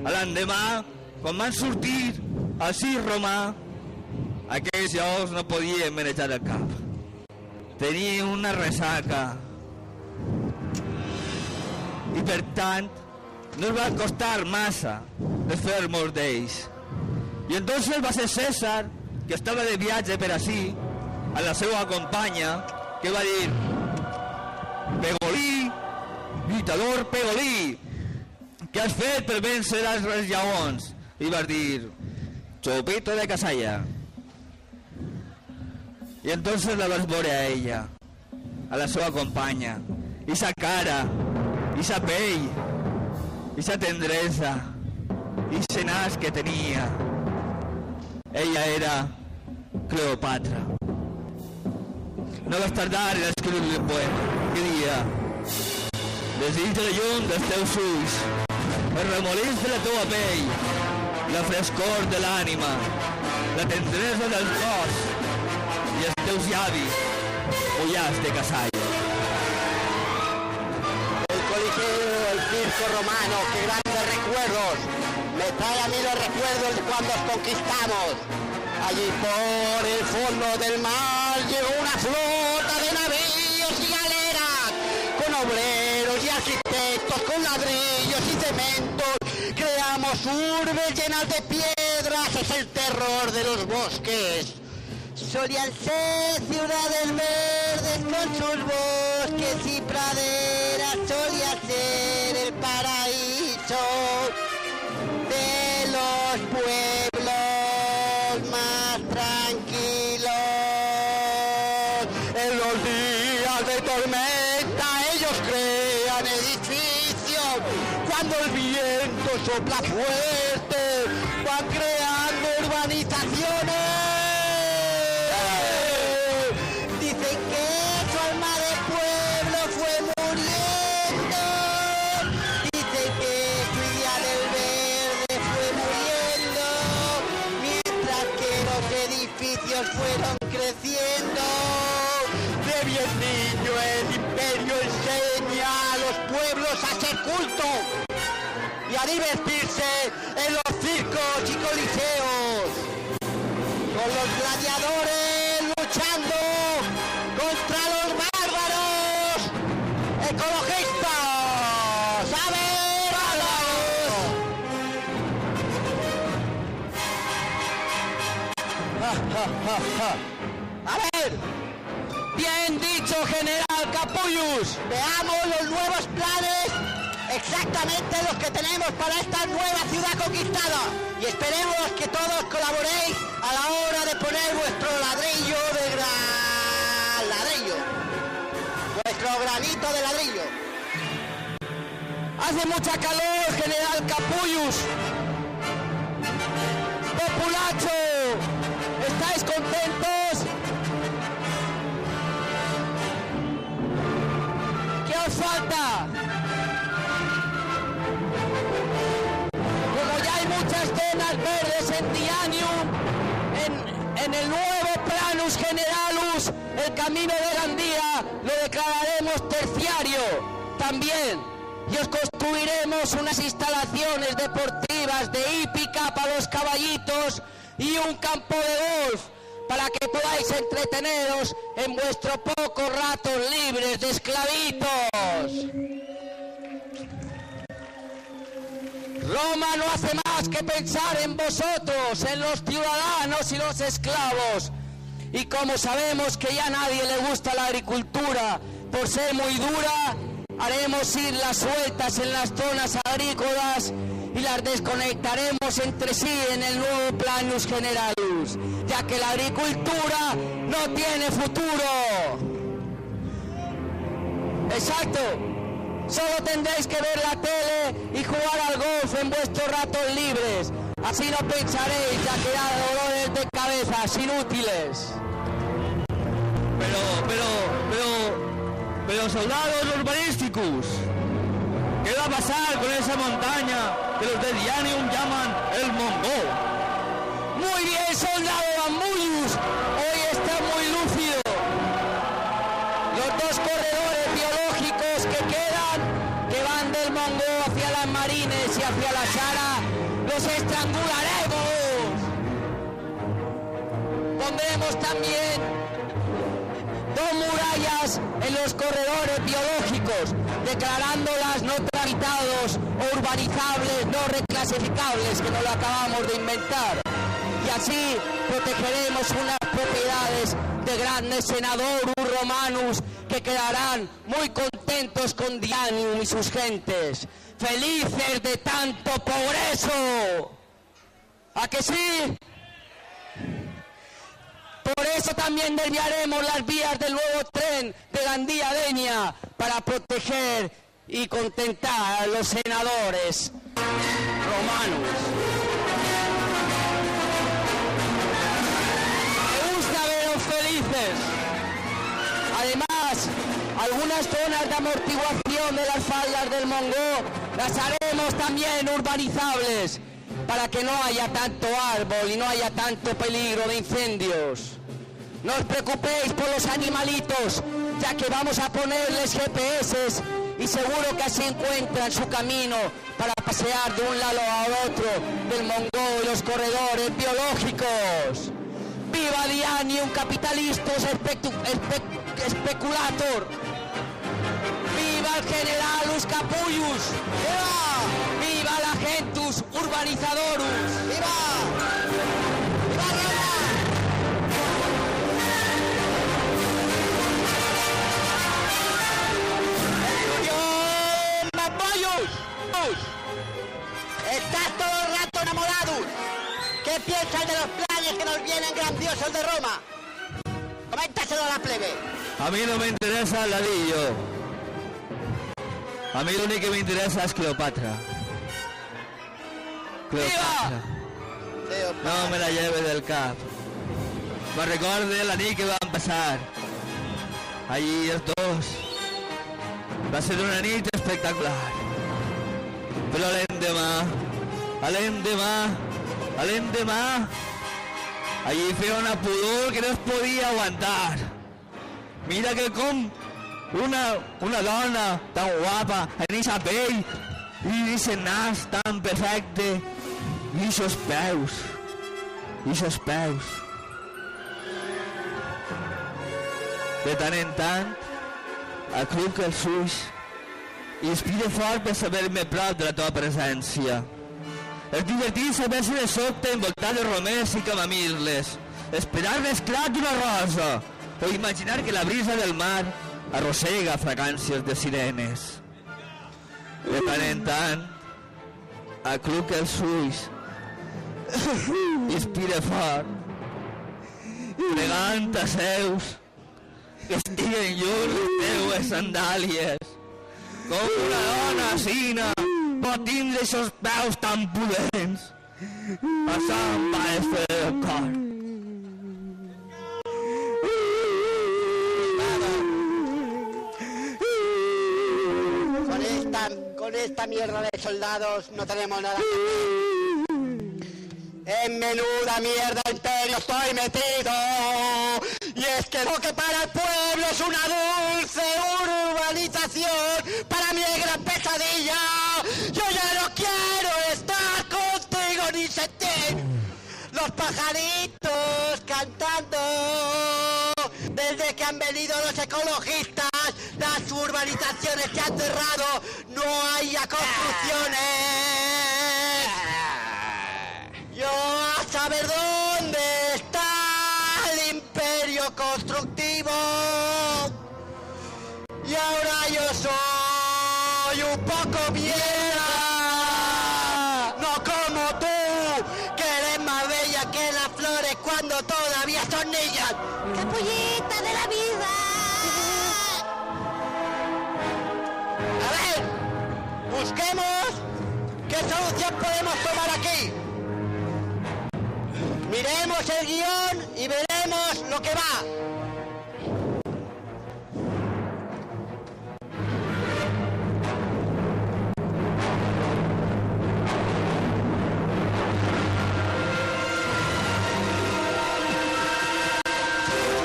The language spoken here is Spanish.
A l'endemà, quan van sortir al circ romà, aquells jocs no podien manejar el cap. Tenien una ressaca. I per tant, no els va costar massa desfer molts d'ells. I entonces va ser César, que estava de viatge per ací, a la seva companya, que va dir: Pegolí, lluitador Pegolí, què has fet per vèncer els lleons? I vas dir: Chupito de casalla. I entonces la vas veure a ella, a la seva companya, i sa cara, i sa pell, i sa tendresa, i sa nas que tenia. Ella era Cleopatra. No vas tardar en escriure el poema que dia: desig de la llum dels teus ulls, els remolins de la teua pell, la frescor de l'ànima, la tendresa del cos i els teus llavis mullats de casalla. El Coliseo, el circo romano, qué grandes recuerdos. Me trae a mí los recuerdos de cuando os conquistamos. Allí por el fondo del mar llegó una flota de navíos y galeras, con obreros y arquitectos, con ladrillos y cementos. Creamos urbes llenas de piedras, es el terror de los bosques. Solían ser ciudades verdes con sus bosques y praderas, solía ser el paraíso de los pueblos más tranquilos. En los días de tormenta ellos crean edificios, cuando el viento sopla fuerte van creando urbanizaciones. Dicen que su alma de pueblo fue muriendo, dicen que su idea del verde fue muriendo, mientras que los edificios fueron creciendo. De bien niño el imperio enseña a los pueblos a ser culto y a divertirse en los circos y coliseos, con los gladiadores luchando contra los bárbaros ecologistas. ¡A ver, ¡A ver! Bien dicho, General Capullos. Veamos los nuevos planes, exactamente los que tenemos para esta nueva ciudad conquistada. Y esperemos que todos colaboréis a la hora de poner vuestro ladrillo de ladrillo. Vuestro granito de ladrillo. Hace mucha calor, General Capullos. Populacho, ¿estáis contentos? ¿Qué os falta? Como ya hay muchas zonas verdes en Dianium, en el nuevo Planus Generalus, el camino de Gandía, lo declararemos terciario también. Y os construiremos unas instalaciones deportivas de hípica para los caballitos y un campo de golf para que podáis entreteneros en vuestros pocos ratos libres de esclavitos. Roma no hace más que pensar en vosotros, en los ciudadanos y los esclavos. Y como sabemos que ya a nadie le gusta la agricultura por ser muy dura, haremos ir las sueltas en las zonas agrícolas y las desconectaremos entre sí en el nuevo Planus Generalus, ya que la agricultura no tiene futuro. Exacto. Solo tendréis que ver la tele y jugar al golf en vuestros ratos libres. Así no pensaréis ya que da dolores de cabezas inútiles. Pero soldados urbanísticos, ¿qué va a pasar con esa montaña que los de Dianium llaman el Mongol? Muy bien, soldado Bambuyus, hoy está muy lúcido. Los dos corredores biológicos que quedan, que van del Mongol hacia las Marines y hacia hacia la sala, los estrangularemos. Pondremos también 2 murallas en los corredores biológicos, declarándolas no tramitados o urbanizables, no reclasificables, que nos lo acabamos de inventar. Y así protegeremos unas propiedades de grandes senadorus romanus que quedarán muy contentos con Dianium y sus gentes, felices de tanto progreso. ¿A que sí? Por eso también desviaremos las vías del nuevo tren de Gandía a Denia para proteger y contentar a los senadores romanos. Me gusta veros felices. Además, algunas zonas de amortiguación de las faldas del Mongó las haremos también urbanizables para que no haya tanto árbol y no haya tanto peligro de incendios. No os preocupéis por los animalitos, ya que vamos a ponerles GPS y seguro que así encuentran su camino para pasear de un lado a otro del Mongó y los corredores biológicos. ¡Viva Dianium Capitalistus Speculator! ¡Viva el Generalus Capullius! ¡Viva! ¡Viva la Gentus Urbanizadorus! ¡Viva! ¡Viva Roma! ¡Estás todo el rato enamorados! ¿Qué piensas de los planes que nos vienen grandiosos de Roma? Coméntaselo a la plebe. A mí no me interesa el ladillo. A mí lo único que me interesa es Cleopatra. Cleopatra. No me la lleve del cap. Me recorde la nit que va a pasar. Allí els dos. Va ser una nit espectacular. Però l'endemà, allí feia una pudor que no es podia aguantar. Mira que com una dona tan guapa, en eixa pell, i eixe nas tan perfecte, i eixos peus. De tant en tant, acluc els ulls i espire fort per saber-me prop de la teva presència. És divertit saber-se de sobte envoltat de romers i camamil·les, esperar l'esclat d'una rosa, o imaginar que la brisa del mar arrossega fragàncies de sirenes. De tant en tant, acluc els ulls i espire fort, pregant a Zeus que estiguen lluny les teues sandàlies. Com una dona sina pot tindre aquests peus tan pudents. Passant va fer el cor. Con esta mierda de soldados no tenemos nada que hacer. En menuda mierda imperio estoy metido. Y es que lo que para el pueblo es una dulce urbanización, para mí es gran pesadilla. Yo ya no quiero estar contigo ni sentir los pajaritos cantando. Desde que han venido los ecologistas, las urbanizaciones se han cerrado, no hay ya construcciones. Yo a saber dónde está el imperio constructivo. Y ahora yo soy un poco vieja, no como tú, que eres más bella que las flores cuando todavía son niñas. ¡Capullita de la vida! A ver, busquemos qué solución podemos tomar aquí. Miremos el guión y veremos lo que va.